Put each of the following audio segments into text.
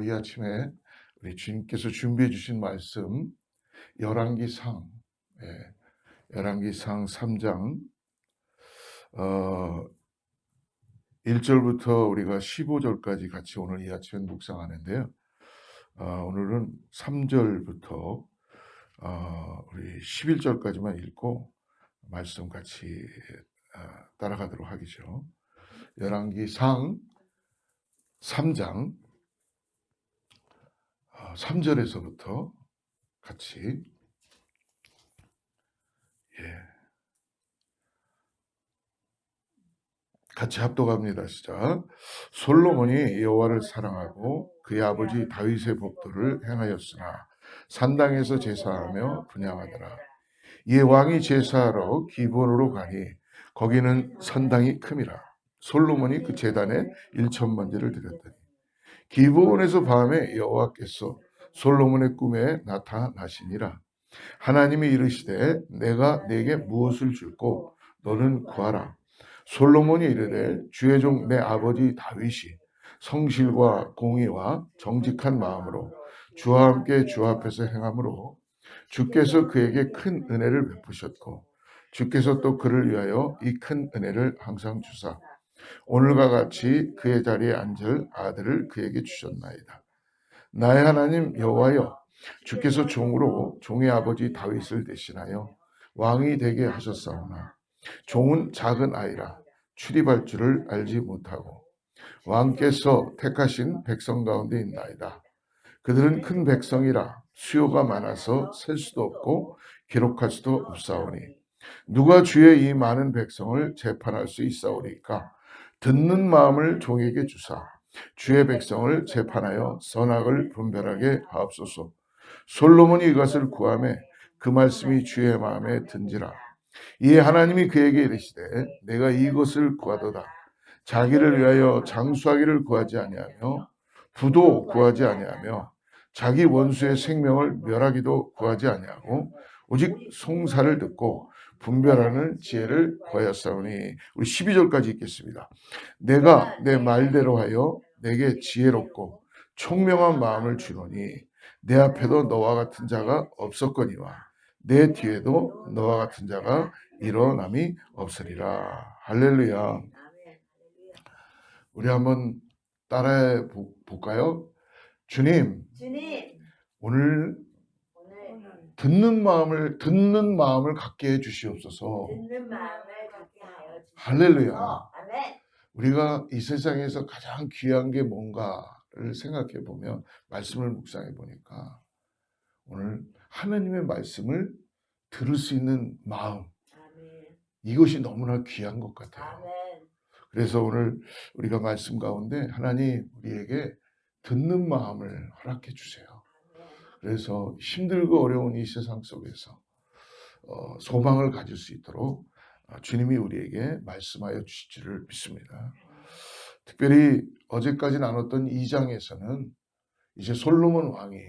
이 아침에 우리 주님께서 준비해 주신 말씀 열왕기상, 열왕기상 3장 1절부터 우리가 15절까지 같이 오늘 이 아침에 묵상하는데요. 오늘은 3절부터 우리 11절까지만 읽고 말씀 같이 따라가도록 하겠죠. 열왕기상 3장 3절에서부터 같이 같이 합독합니다. 시작. 솔로몬이 여호와를 사랑하고 그의 아버지 다윗의 법도를 행하였으나 산당에서 제사하며 분향하더라. 이에 왕이 제사하러 기브온으로 가니 거기는 산당이 큼이라. 솔로몬이 그 제단에 1천만제를 드렸더니 기브온에서 밤에 여호와께서 솔로몬의 꿈에 나타나시니라. 하나님이 이르시되 내가 네게 무엇을 줄꼬 너는 구하라. 솔로몬이 이르되 주의 종 내 아버지 다윗이 성실과 공의와 정직한 마음으로 주와 함께 주 앞에서 행함으로 주께서 그에게 큰 은혜를 베푸셨고 주께서 또 그를 위하여 이 큰 은혜를 항상 주사 오늘과 같이 그의 자리에 앉을 아들을 그에게 주셨나이다. 나의 하나님 여호와여, 주께서 종으로 종의 아버지 다윗을 대신하여 왕이 되게 하셨사오나 종은 작은 아이라 출입할 줄을 알지 못하고 왕께서 택하신 백성 가운데 있나이다. 그들은 큰 백성이라 수요가 많아서 셀 수도 없고 기록할 수도 없사오니 누가 주의 이 많은 백성을 재판할 수 있사오리까? 듣는 마음을 종에게 주사 주의 백성을 재판하여 선악을 분별하게 하옵소서. 솔로몬이 이것을 구하매 그 말씀이 주의 마음에 든지라. 이에 하나님이 그에게 이르시되 내가 이것을 구하도다. 자기를 위하여 장수하기를 구하지 아니하며 부도 구하지 아니하며 자기 원수의 생명을 멸하기도 구하지 아니하고 오직 송사를 듣고 분별하는 지혜를 구하였사오니. 우리 12절까지 읽겠습니다. 내가 내 말대로 하여 내게 지혜롭고 총명한 마음을 주노니 내 앞에도 너와 같은 자가 없었거니와 내 뒤에도 너와 같은 자가 일어남이 없으리라. 할렐루야. 우리 한번 따라해 볼까요? 주님, 오늘 듣는 마음을 갖게 해 주시옵소서. 할렐루야. 우리가 이 세상에서 가장 귀한 게 뭔가를 생각해 보면 말씀을 묵상해 보니까 오늘 하나님의 말씀을 들을 수 있는 마음, 이것이 너무나 귀한 것 같아요. 그래서 오늘 우리가 말씀 가운데 하나님 우리에게 듣는 마음을 허락해 주세요. 그래서 힘들고 어려운 이 세상 속에서 소망을 가질 수 있도록 주님이 우리에게 말씀하여 주실 줄을 믿습니다. 특별히 어제까지 나눴던 2장에서는 이제 솔로몬 왕이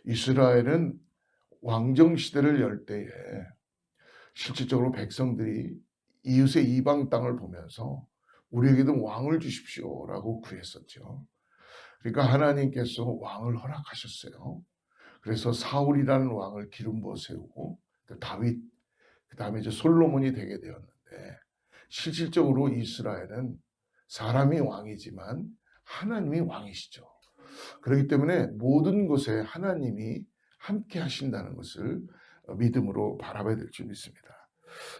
이스라엘은 왕정 시대를 열 때에 실질적으로 백성들이 이웃의 이방 땅을 보면서 우리에게도 왕을 주십시오라고 구했었죠. 그러니까 하나님께서 왕을 허락하셨어요. 그래서 사울이라는 왕을 기름 부어 세우고 다윗, 그 다음에 이제 솔로몬이 되게 되었는데 실질적으로 이스라엘은 사람이 왕이지만 하나님이 왕이시죠. 그렇기 때문에 모든 것에 하나님이 함께 하신다는 것을 믿음으로 바라봐야 될 줄 믿습니다.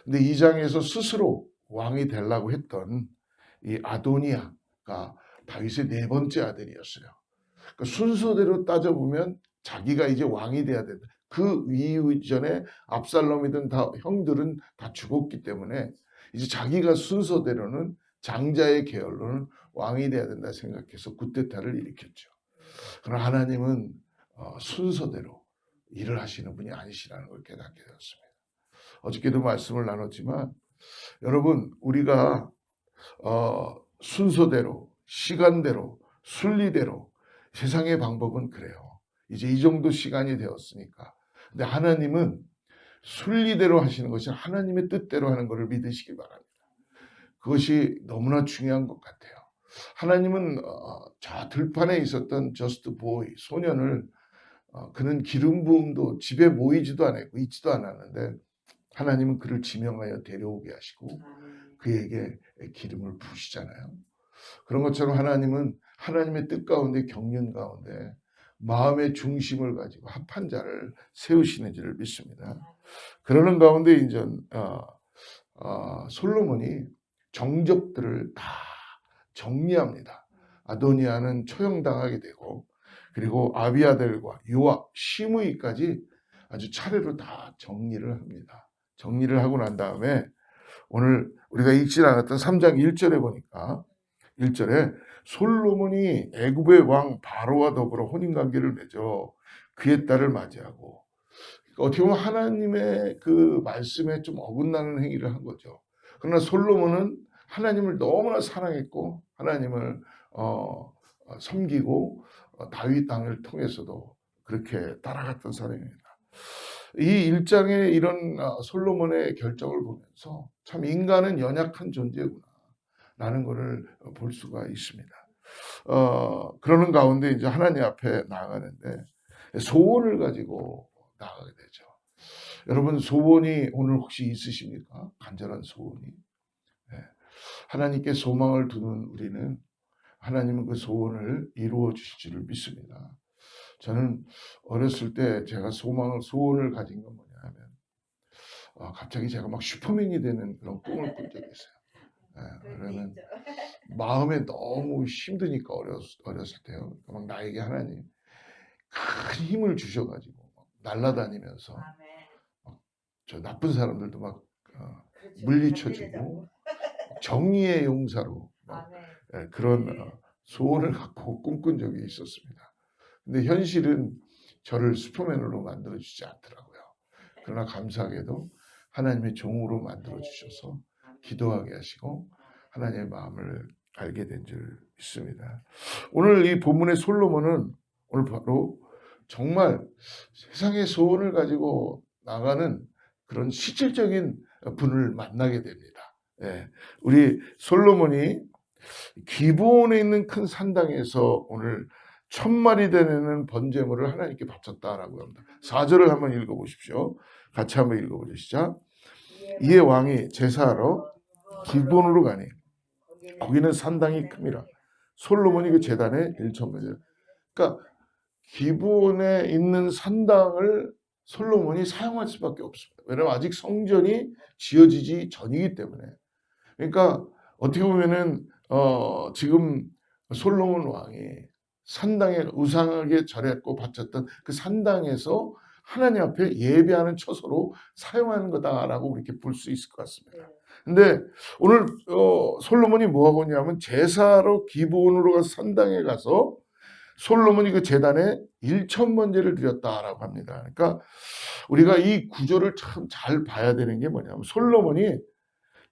근데 이 장에서 스스로 왕이 되려고 했던 이 아도니아가 다윗의 네 번째 아들이었어요. 그러니까 순서대로 따져보면 자기가 이제 왕이 돼야 된다. 그 이전에 압살롬이든 다 형들은 다 죽었기 때문에 이제 자기가 순서대로는 장자의 계열로는 왕이 돼야 된다 생각해서 구테타를 일으켰죠. 그러나 하나님은 순서대로 일을 하시는 분이 아니시라는 걸 깨닫게 되었습니다. 어저께도 말씀을 나눴지만 여러분 우리가 순서대로 시간대로 순리대로 세상의 방법은 그래요. 이제 이 정도 시간이 되었으니까. 근데 하나님은 순리대로 하시는 것이 하나님의 뜻대로 하는 것을 믿으시기 바랍니다. 그것이 너무나 중요한 것 같아요. 하나님은 저 들판에 있었던 저스트 보이 소년을 그는 기름 부음도 집에 모이지도 않았고 있지도 않았는데 하나님은 그를 지명하여 데려오게 하시고 그에게 기름을 부으시잖아요. 그런 것처럼 하나님은 하나님의 뜻 가운데 경륜 가운데 마음의 중심을 가지고 합한 자를 세우시는 줄을 믿습니다. 그러는 가운데 이제 솔로몬이 정적들을 다 정리합니다. 아도니아는 처형당하게 되고 그리고 아비아델과 요압, 시므이까지 아주 차례로 다 정리를 합니다. 정리를 하고 난 다음에 오늘 우리가 읽지 않았던 3장 1절에 보니까 1절에 솔로몬이 애굽의 왕 바로와 더불어 혼인관계를 맺어 그의 딸을 맞이하고 어떻게 보면 하나님의 그 말씀에 좀 어긋나는 행위를 한 거죠. 그러나 솔로몬은 하나님을 너무나 사랑했고 하나님을 섬기고 다윗 땅을 통해서도 그렇게 따라갔던 사람입니다. 이 1장의 이런 솔로몬의 결정을 보면서 참 인간은 연약한 존재구나 라는 것을 볼 수가 있습니다. 그러는 가운데 이제 하나님 앞에 나아가는데 소원을 가지고 나아가게 되죠. 여러분 소원이 오늘 혹시 있으십니까? 간절한 소원이. 네. 하나님께 소망을 두는 우리는 하나님은 그 소원을 이루어 주실 줄을 믿습니다. 저는 어렸을 때 제가 소원을 가진 건 뭐냐 하면 갑자기 제가 막 슈퍼맨이 되는 그런 꿈을 꾼 적이 있어요. 네, 그러면 마음에 너무 힘드니까 어렸을 때요. 막 나에게 하나님 큰 힘을 주셔가지고 날아다니면서 저 나쁜 사람들도 막 물리쳐주고 정의의 용사로 그런 소원을 갖고 꿈꾼 적이 있었습니다. 근데 현실은 저를 슈퍼맨으로 만들어주지 않더라고요. 그러나 감사하게도 하나님의 종으로 만들어주셔서 기도하게 하시고 하나님의 마음을 알게 된 줄 믿습니다. 오늘 이 본문의 솔로몬은 오늘 바로 정말 세상의 소원을 가지고 나가는 그런 실질적인 분을 만나게 됩니다. 예, 우리 솔로몬이 기브온에 있는 큰 산당에서 오늘 1000마리 되는 번제물을 하나님께 바쳤다라고 합니다. 4절을 한번 읽어보십시오. 같이 한번 읽어보죠. 시작. 이에 왕이 제사하러 기브온으로 가니 거기는 산당이 큼이라. 솔로몬이 그 제단에 1,000마리. 그러니까 기브온에 있는 산당을 솔로몬이 사용할 수밖에 없습니다. 왜냐하면 아직 성전이 지어지기 전이기 때문에. 그러니까 어떻게 보면은 지금 솔로몬 왕이 산당에 우상하게 절했고 바쳤던 그 산당에서 하나님 앞에 예배하는 처소로 사용하는 거다라고 이렇게 볼 수 있을 것 같습니다. 근데 오늘 솔로몬이 뭐 하고 있냐면 제사로 기브온으로 가서 산당에 가서 솔로몬이 그 제단에 1,000번제를 드렸다라고 합니다. 그러니까 우리가 이 구조를 참 잘 봐야 되는 게 뭐냐면 솔로몬이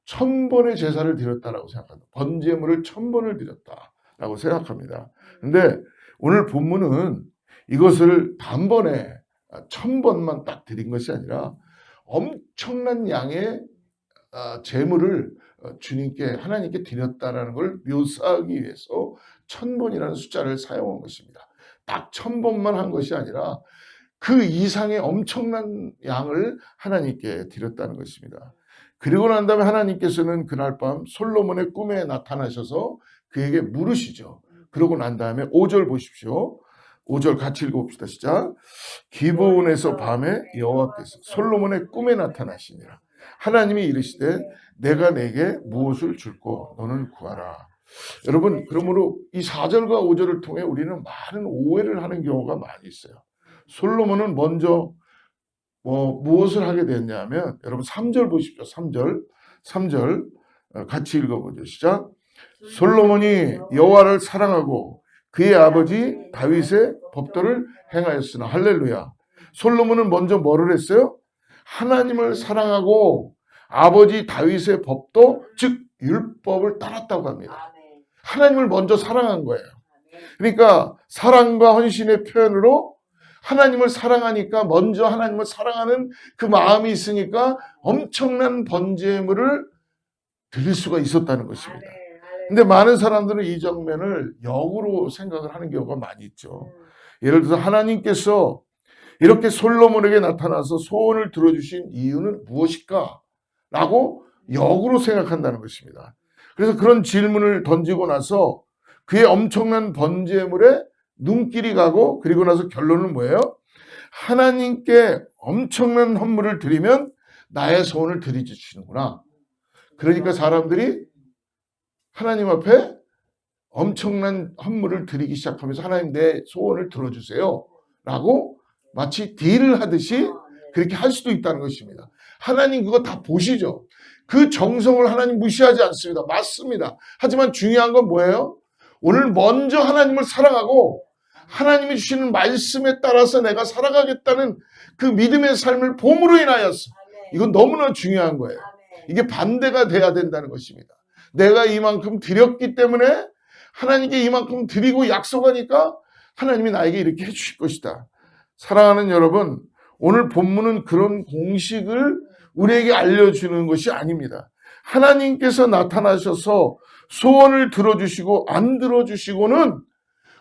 1000번의 제사를 드렸다라고 생각합니다. 번제물을 1000번을 드렸다라고 생각합니다. 근데 오늘 본문은 이것을 단번에 1000번만 딱 드린 것이 아니라 엄청난 양의 제물을 주님께 하나님께 드렸다라는 걸 묘사하기 위해서 1000번이라는 숫자를 사용한 것입니다. 딱 1000번만 한 것이 아니라 그 이상의 엄청난 양을 하나님께 드렸다는 것입니다. 그리고 난 다음에 하나님께서는 그날 밤 솔로몬의 꿈에 나타나셔서 그에게 물으시죠. 그러고 난 다음에 5절 보십시오. 5절 같이 읽어봅시다. 시작. 기브온에서 밤에 여호와께서 솔로몬의 꿈에 나타나시니라. 하나님이 이르시되 내가 내게 무엇을 줄고 너는 구하라. 여러분 그러므로 이 4절과 5절을 통해 우리는 많은 오해를 하는 경우가 많이 있어요. 솔로몬은 먼저 무엇을 하게 됐냐면 여러분 3절 보십시오. 3절 같이 읽어보죠. 시작. 솔로몬이 여호와를 사랑하고 그의 아버지 다윗의 법도를 행하였으나. 할렐루야. 솔로몬은 먼저 뭐를 했어요? 하나님을 사랑하고 아버지 다윗의 법도 즉 율법을 따랐다고 합니다. 하나님을 먼저 사랑한 거예요. 그러니까 사랑과 헌신의 표현으로 하나님을 사랑하니까 먼저 하나님을 사랑하는 그 마음이 있으니까 엄청난 번제물을 드릴 수가 있었다는 것입니다. 근데 많은 사람들은 이 장면을 역으로 생각을 하는 경우가 많이 있죠. 예를 들어서 하나님께서 이렇게 솔로몬에게 나타나서 소원을 들어주신 이유는 무엇일까? 라고 역으로 생각한다는 것입니다. 그래서 그런 질문을 던지고 나서 그의 엄청난 번제물에 눈길이 가고, 그리고 나서 결론은 뭐예요? 하나님께 엄청난 헌물을 드리면 나의 소원을 들어주시는구나. 그러니까 사람들이 하나님 앞에 엄청난 헌물을 드리기 시작하면서 하나님 내 소원을 들어주세요 라고 마치 딜을 하듯이 그렇게 할 수도 있다는 것입니다. 하나님 그거 다 보시죠. 그 정성을 하나님 무시하지 않습니다. 맞습니다. 하지만 중요한 건 뭐예요? 오늘 먼저 하나님을 사랑하고 하나님이 주시는 말씀에 따라서 내가 살아가겠다는 그 믿음의 삶을 봄으로 인하여서, 이건 너무나 중요한 거예요. 이게 반대가 돼야 된다는 것입니다. 내가 이만큼 드렸기 때문에 하나님께 이만큼 드리고 약속하니까 하나님이 나에게 이렇게 해주실 것이다. 사랑하는 여러분, 오늘 본문은 그런 공식을 우리에게 알려주는 것이 아닙니다. 하나님께서 나타나셔서 소원을 들어주시고 안 들어주시고는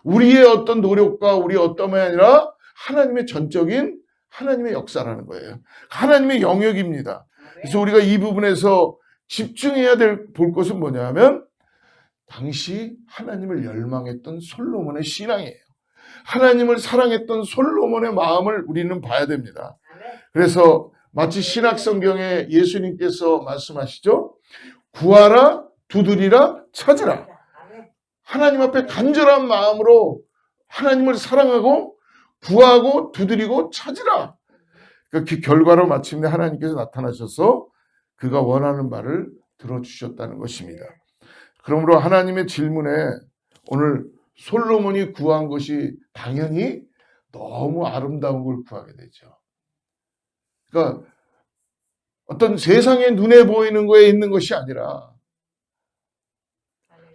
우리의 어떤 노력과 우리의 어떤 게 아니라 하나님의 전적인 하나님의 역사라는 거예요. 하나님의 영역입니다. 그래서 우리가 이 부분에서 집중해야 볼 것은 뭐냐면 당시 하나님을 열망했던 솔로몬의 신앙이에요. 하나님을 사랑했던 솔로몬의 마음을 우리는 봐야 됩니다. 그래서 마치 신약성경에 예수님께서 말씀하시죠. 구하라, 두드리라, 찾으라. 하나님 앞에 간절한 마음으로 하나님을 사랑하고 구하고 두드리고 찾으라. 그 결과로 마침내 하나님께서 나타나셔서 그가 원하는 바를 들어주셨다는 것입니다. 그러므로 하나님의 질문에 오늘 솔로몬이 구한 것이 당연히 너무 아름다운 걸 구하게 되죠. 그러니까 어떤 세상의 눈에 보이는 거에 있는 것이 아니라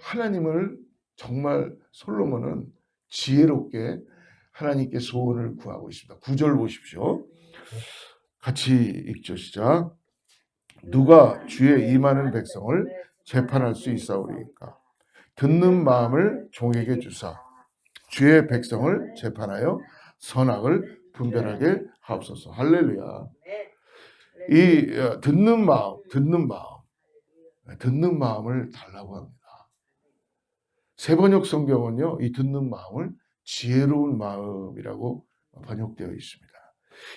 하나님을 정말 솔로몬은 지혜롭게 하나님께 소원을 구하고 있습니다. 9절 보십시오. 같이 읽죠. 시작. 누가 주의 임하는 백성을 재판할 수 있사오리까? 듣는 마음을 종에게 주사 주의 백성을 재판하여 선악을 분별하게 하옵소서. 할렐루야. 이 듣는 마음을 달라고 합니다. 세번역 성경은요, 이 듣는 마음을 지혜로운 마음이라고 번역되어 있습니다.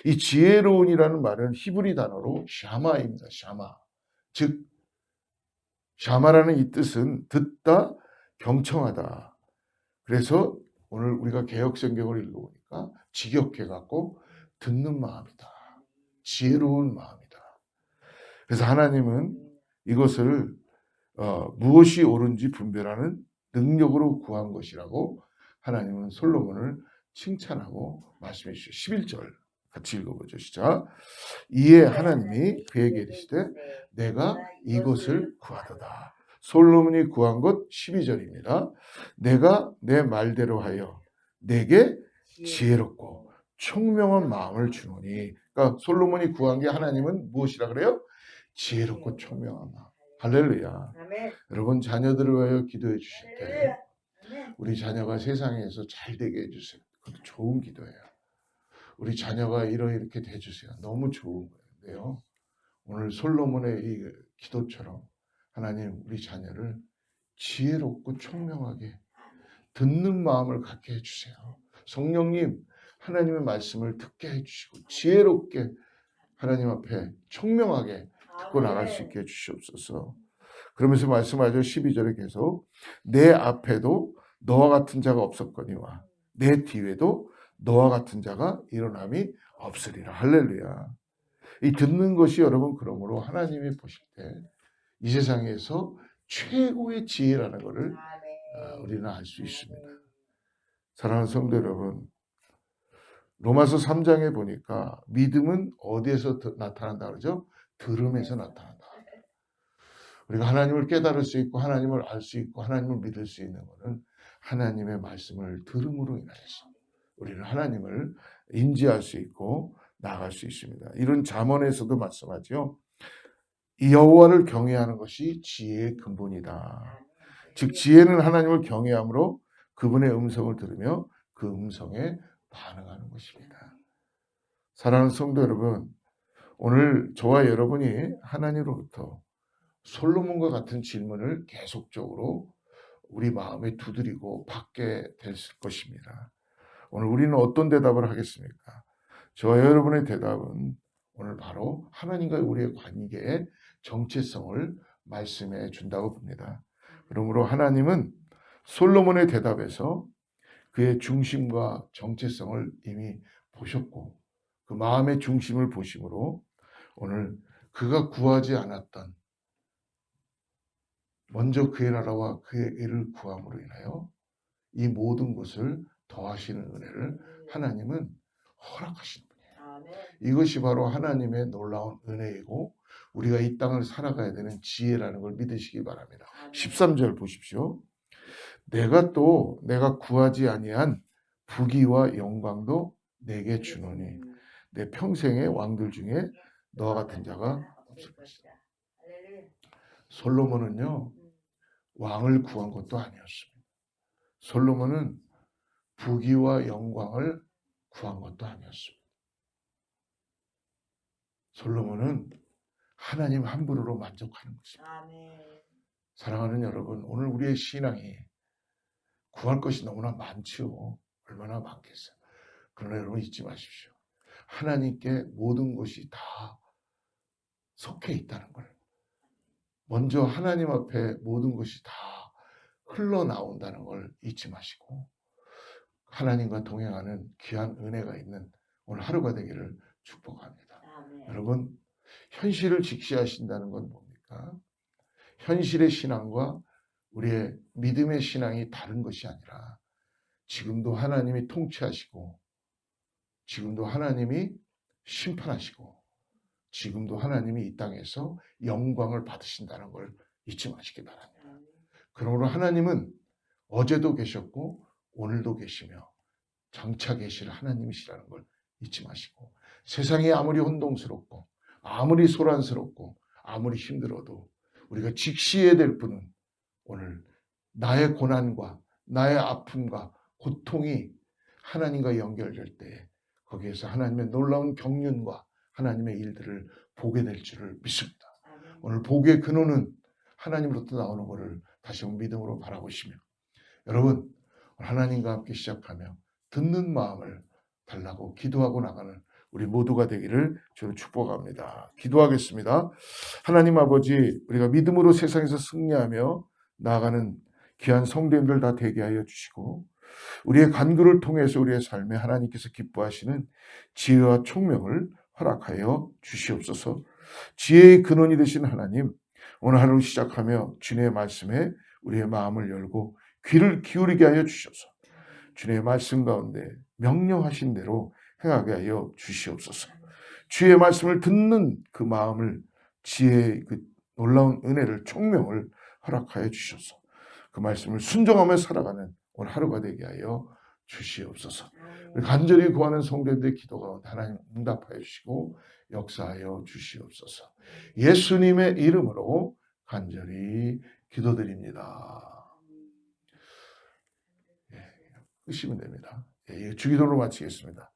이 지혜로운이라는 말은 히브리 단어로 샤마입니다. 샤마. 즉 샤마라는 이 뜻은 듣다, 경청하다. 그래서 오늘 우리가 개역성경을 읽어보니까 직역해갖고 듣는 마음이다. 지혜로운 마음이다. 그래서 하나님은 이것을 무엇이 옳은지 분별하는 능력으로 구한 것이라고 하나님은 솔로몬을 칭찬하고 말씀해 주시죠. 11절 같이 읽어보죠. 시작. 이에 하나님이 그에게 이르시되 내가 이것을 구하도다. 솔로몬이 구한 것 12절입니다. 내가 내 말대로 하여 내게 지혜롭고 총명한 마음을 주노니. 그러니까 솔로몬이 구한 게 하나님은 무엇이라 그래요? 지혜롭고 총명한 마음. 할렐루야. 여러분 자녀들을 위하여 기도해 주실 때 우리 자녀가 세상에서 잘 되게 해주세요. 그것도 좋은 기도예요. 우리 자녀가 이렇게 돼주세요. 너무 좋은 거예요. 오늘 솔로몬의 이 기도처럼 하나님 우리 자녀를 지혜롭고 총명하게 듣는 마음을 갖게 해주세요. 성령님 하나님의 말씀을 듣게 해주시고 지혜롭게 하나님 앞에 총명하게 듣고 나갈 수 있게 해주시옵소서. 그러면서 말씀하죠. 12절에 계속 내 앞에도 너와 같은 자가 없었거니와 내 뒤에도 너와 같은 자가 일어남이 없으리라. 할렐루야. 이 듣는 것이 여러분 그러므로 하나님이 보실 때 이 세상에서 최고의 지혜라는 것을 우리는 알 수 있습니다. 사랑하는 성도 여러분, 로마서 3장에 보니까 믿음은 어디에서 나타난다 그러죠? 들음에서 나타난다. 우리가 하나님을 깨달을 수 있고 하나님을 알 수 있고 하나님을 믿을 수 있는 것은 하나님의 말씀을 들음으로 인하여서 우리는 하나님을 인지할 수 있고 나아갈 수 있습니다. 이런 잠언에서도 말씀하죠. 이 여호와를 경외하는 것이 지혜의 근본이다. 즉 지혜는 하나님을 경외함으로 그분의 음성을 들으며 그 음성에 반응하는 것입니다. 사랑하는 성도 여러분, 오늘 저와 여러분이 하나님으로부터 솔로몬과 같은 질문을 계속적으로 우리 마음에 두드리고 받게 될 것입니다. 오늘 우리는 어떤 대답을 하겠습니까? 저와 여러분의 대답은 오늘 바로 하나님과 우리의 관계의 정체성을 말씀해 준다고 봅니다. 그러므로 하나님은 솔로몬의 대답에서 그의 중심과 정체성을 이미 보셨고 그 마음의 중심을 보심으로 오늘 그가 구하지 않았던 먼저 그의 나라와 그의 의를 구함으로 인하여 이 모든 것을 더하시는 은혜를 하나님은 허락하시는 분이에요. 이것이 바로 하나님의 놀라운 은혜이고 우리가 이 땅을 살아가야 되는 지혜라는 걸 믿으시기 바랍니다. 13절 보십시오. 내가 구하지 아니한 부귀와 영광도 내게 주노니 내 평생의 왕들 중에 너와 같은 자가 없을 것이다. 솔로몬은요, 왕을 구한 것도 아니었습니다. 솔로몬은 부귀와 영광을 구한 것도 아니었습니다. 솔로몬은 하나님 한 분으로 만족하는 것입니다. 사랑하는 여러분, 오늘 우리의 신앙이 구할 것이 너무나 많지요. 얼마나 많겠어요. 그러나 여러분 잊지 마십시오. 하나님께 모든 것이 다 속해 있다는 걸. 먼저 하나님 앞에 모든 것이 다 흘러나온다는 걸 잊지 마시고 하나님과 동행하는 귀한 은혜가 있는 오늘 하루가 되기를 축복합니다. 여러분, 현실을 직시하신다는 건 뭡니까? 현실의 신앙과 우리의 믿음의 신앙이 다른 것이 아니라 지금도 하나님이 통치하시고 지금도 하나님이 심판하시고 지금도 하나님이 이 땅에서 영광을 받으신다는 걸 잊지 마시기 바랍니다. 그러므로 하나님은 어제도 계셨고 오늘도 계시며 장차 계실 하나님이시라는 걸 잊지 마시고 세상이 아무리 혼동스럽고 아무리 소란스럽고 아무리 힘들어도 우리가 직시해야 될 분은 오늘 나의 고난과 나의 아픔과 고통이 하나님과 연결될 때 거기에서 하나님의 놀라운 경륜과 하나님의 일들을 보게 될 줄을 믿습니다. 오늘 복의 근원은 하나님으로부터 나오는 것을 다시 한번 믿음으로 바라보시며 여러분 하나님과 함께 시작하며 듣는 마음을 달라고 기도하고 나가는 우리 모두가 되기를 저는 축복합니다. 기도하겠습니다. 하나님 아버지, 우리가 믿음으로 세상에서 승리하며 나아가는 귀한 성도님들 다 되게 하여 주시고 우리의 간구를 통해서 우리의 삶에 하나님께서 기뻐하시는 지혜와 총명을 허락하여 주시옵소서. 지혜의 근원이 되신 하나님, 오늘 하루 시작하며 주님의 말씀에 우리의 마음을 열고 귀를 기울이게 하여 주셔서 주님의 말씀 가운데 명령하신 대로 행하게 하여 주시옵소서. 주의 말씀을 듣는 그 마음을 지혜의 그 놀라운 은혜를 총명을 허락하여 주셔서 그 말씀을 순종하며 살아가는 오늘 하루가 되게 하여 주시옵소서. 간절히 구하는 성도들의 기도 가운데 하나님 응답하여 주시고 역사하여 주시옵소서. 예수님의 이름으로 간절히 기도드립니다. 끄시면 됩니다. 주기도로 마치겠습니다.